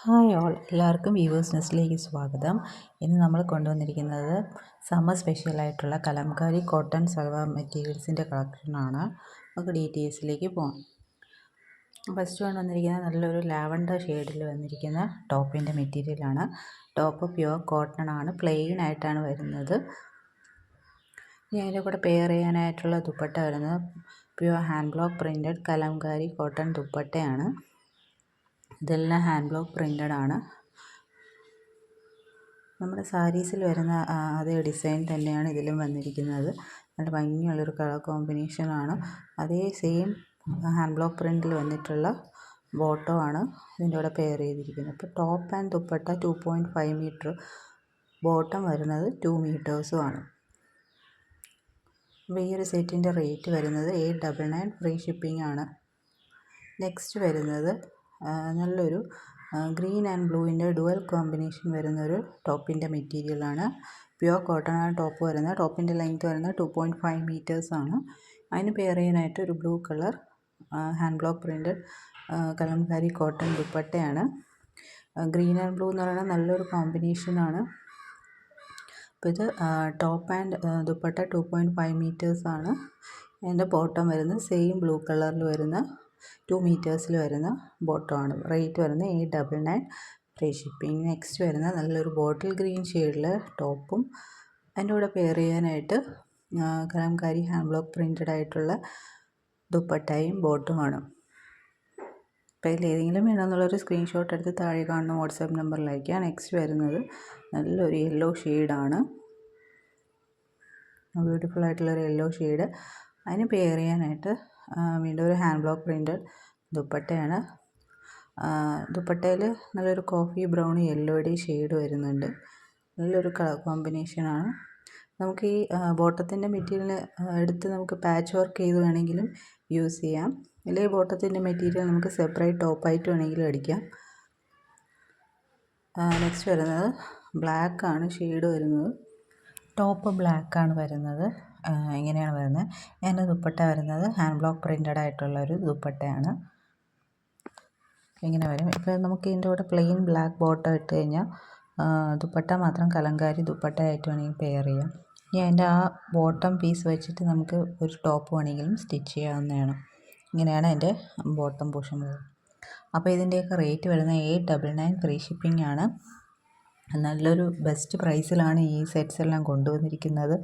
Hi all, എല്ലാവർക്കും viewers നെസ്റ്റിലേക്ക് സ്വാഗതം. ഇന്ന് നമ്മൾ കൊണ്ടുവന്നിരിക്കുന്നത് സമ്മർ സ്പെഷ്യലായിട്ടുള്ള കലംകാരി കോട്ടൺ സൽവാർ മെറ്റീരിയൽസിൻ്റെ കളക്ഷനാണ്. നമുക്ക് ഡീറ്റെയിൽസിലേക്ക് പോകാം. ഫസ്റ്റ് വന്നിരിക്കുന്നത് നല്ലൊരു ലാവൻഡർ ഷെയ്ഡിൽ വന്നിരിക്കുന്ന ടോപ്പിൻ്റെ മെറ്റീരിയലാണ്. ടോപ്പ് പ്യുവർ കോട്ടൺ ആണ്, പ്ലെയിൻ ആയിട്ടാണ് വരുന്നത്. ഇനി അതിൻ്റെ കൂടെ പെയർ ചെയ്യാനായിട്ടുള്ള ദുപ്പട്ട വരുന്നത് pure hand block printed Kalamkari cotton ദുപ്പട്ടയാണ്. ഇതെല്ലാം ഹാൻഡ് ബ്ലോക്ക് പ്രിൻ്റഡ് ആണ്. നമ്മുടെ സാരീസിൽ വരുന്ന അതേ ഡിസൈൻ തന്നെയാണ് ഇതിലും വന്നിരിക്കുന്നത്. നല്ല ഭംഗിയുള്ളൊരു കളർ കോമ്പിനേഷനാണ്. അതേ സെയിം ഹാൻഡ് ബ്ലോക്ക് പ്രിൻറ്റിൽ വന്നിട്ടുള്ള ബോട്ടോ ആണ് ഇതിൻ്റെ കൂടെ പെയർ ചെയ്തിരിക്കുന്നത്. ഇപ്പോൾ top and dupatta 2.5 metre, bottom വരുന്നത് 2 മീറ്റേഴ്സുമാണ്. അപ്പോൾ ഈ ഒരു സെറ്റിൻ്റെ റേറ്റ് വരുന്നത് 899 ഫ്രീ ഷിപ്പിംഗ് ആണ്. നെക്സ്റ്റ് വരുന്നത് നല്ലൊരു ഗ്രീൻ ആൻഡ് ബ്ലൂവിൻ്റെ ഡുവൽ കോമ്പിനേഷൻ വരുന്നൊരു ടോപ്പിൻ്റെ മെറ്റീരിയലാണ്. പ്യുവർ കോട്ടൺ ആണ് ടോപ്പ് വരുന്നത്. ടോപ്പിൻ്റെ ലെങ്ത് വരുന്നത് 2.5 മീറ്റേഴ്സാണ്. അതിന് പെയർ ചെയ്യാനായിട്ട് ഒരു blue colour hand block printed Kalamkari cotton ദുപ്പട്ടയാണ്. ഗ്രീൻ ആൻഡ് ബ്ലൂ എന്ന് പറയുന്നത് നല്ലൊരു കോമ്പിനേഷനാണ്. അപ്പോൾ ഇത് ടോപ്പ് ആൻഡ് ദുപ്പട്ട 2.5 മീറ്റേഴ്സാണ്. അതിൻ്റെ ബോട്ടം വരുന്നത് സെയിം ബ്ലൂ കളറിൽ വരുന്ന 2 മീറ്റേഴ്സിൽ വരുന്ന ബോട്ടമാണ്. റേറ്റ് വരുന്നത് 899 ഫ്രീ ഷിപ്പിംഗ്. നെക്സ്റ്റ് വരുന്നത് നല്ലൊരു ബോട്ടിൽ ഗ്രീൻ ഷെയ്ഡിൽ ടോപ്പും അതിൻ്റെ കൂടെ പെയർ ചെയ്യാനായിട്ട് കലംകാരി ഹാൻഡ് ബ്ലോക്ക് പ്രിൻറ്റഡ് ആയിട്ടുള്ള ദുപ്പട്ടയും ബോട്ടുമാണ്. അപ്പോൾ ഇതിൽ ഏതെങ്കിലും വേണമെന്നുള്ളൊരു സ്ക്രീൻഷോട്ട് എടുത്ത് താഴെ കാണുന്ന വാട്സാപ്പ് നമ്പറിൽ അയക്കുക. നെക്സ്റ്റ് വരുന്നത് നല്ലൊരു യെല്ലോ ഷെയ്ഡാണ്. ബ്യൂട്ടിഫുൾ ആയിട്ടുള്ളൊരു യെല്ലോ ഷെയ്ഡ്. അതിന് പെയർ ചെയ്യാനായിട്ട് വീണ്ടും ഒരു ഹാൻഡ് ബ്ലോക്ക് പ്രിൻറ്റഡ് ദുപ്പട്ടയാണ്. ദുപ്പട്ടയിൽ നല്ലൊരു കോഫി ബ്രൗൺ യെല്ലോയുടെ ഷെയ്ഡ് വരുന്നുണ്ട്. നല്ലൊരു കളർ കോമ്പിനേഷനാണ്. നമുക്ക് ഈ ബോട്ടത്തിൻ്റെ മെറ്റീരിയൽ എടുത്ത് നമുക്ക് പാച്ച് വർക്ക് ചെയ്ത് വേണമെങ്കിലും യൂസ് ചെയ്യാം. അല്ലെങ്കിൽ ബോട്ടത്തിൻ്റെ മെറ്റീരിയൽ നമുക്ക് സെപ്പറേറ്റ് ടോപ്പായിട്ട് വേണമെങ്കിലും അടിക്കാം. നെക്സ്റ്റ് വരുന്നത് ബ്ലാക്കാണ് ഷെയ്ഡ് വരുന്നത്. ടോപ്പ് ബ്ലാക്കാണ് വരുന്നത്. ഇങ്ങനെയാണ് വരുന്നത്. അതിൻ്റെ ദുപ്പട്ട വരുന്നത് ഹാൻഡ് ബ്ലോക്ക് പ്രിൻറ്റഡ് ആയിട്ടുള്ളൊരു ദുപ്പട്ടയാണ്. ഇങ്ങനെ വരും. ഇപ്പോൾ നമുക്ക് ഇതിൻ്റെ കൂടെ പ്ലെയിൻ ബ്ലാക്ക് ബോട്ടം ഇട്ട് കഴിഞ്ഞാൽ ദുപ്പട്ട മാത്രം കലംകാരി ദുപ്പട്ടയായിട്ട് വേണമെങ്കിൽ പെയർ ചെയ്യാം. ഇനി അതിൻ്റെ ആ ബോട്ടം പീസ് വെച്ചിട്ട് നമുക്ക് ഒരു ടോപ്പ് വേണമെങ്കിലും സ്റ്റിച്ച് ചെയ്യാവുന്നതാണ്. ഇങ്ങനെയാണ് അതിൻ്റെ ബോട്ടം പോർഷൻ വരുന്നത്. അപ്പോൾ ഇതിൻ്റെയൊക്കെ റേറ്റ് വരുന്നത് 899 ഫ്രീ ഷിപ്പിംഗ് ആണ്. നല്ലൊരു ബെസ്റ്റ് പ്രൈസിലാണ് ഈ സെറ്റ്സ് എല്ലാം കൊണ്ടുവന്നിരിക്കുന്നത്.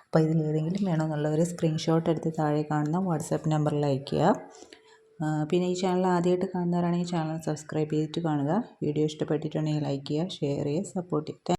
അപ്പോൾ ഇതിൽ ഏതെങ്കിലും വേണമെന്നുള്ളവർ സ്ക്രീൻഷോട്ട് എടുത്ത് താഴെ കാണുന്ന വാട്സാപ്പ് നമ്പറിൽ അയയ്ക്കുക. പിന്നെ ഈ ചാനൽ ആദ്യമായിട്ട് കാണുന്നവരാണെങ്കിൽ ചാനൽ സബ്സ്ക്രൈബ് ചെയ്തിട്ട് കാണുക. വീഡിയോ ഇഷ്ടപ്പെട്ടിട്ടുണ്ടെങ്കിൽ ലൈക്ക് ചെയ്യുക, ഷെയർ ചെയ്യുക, സപ്പോർട്ട് ചെയ്യുക.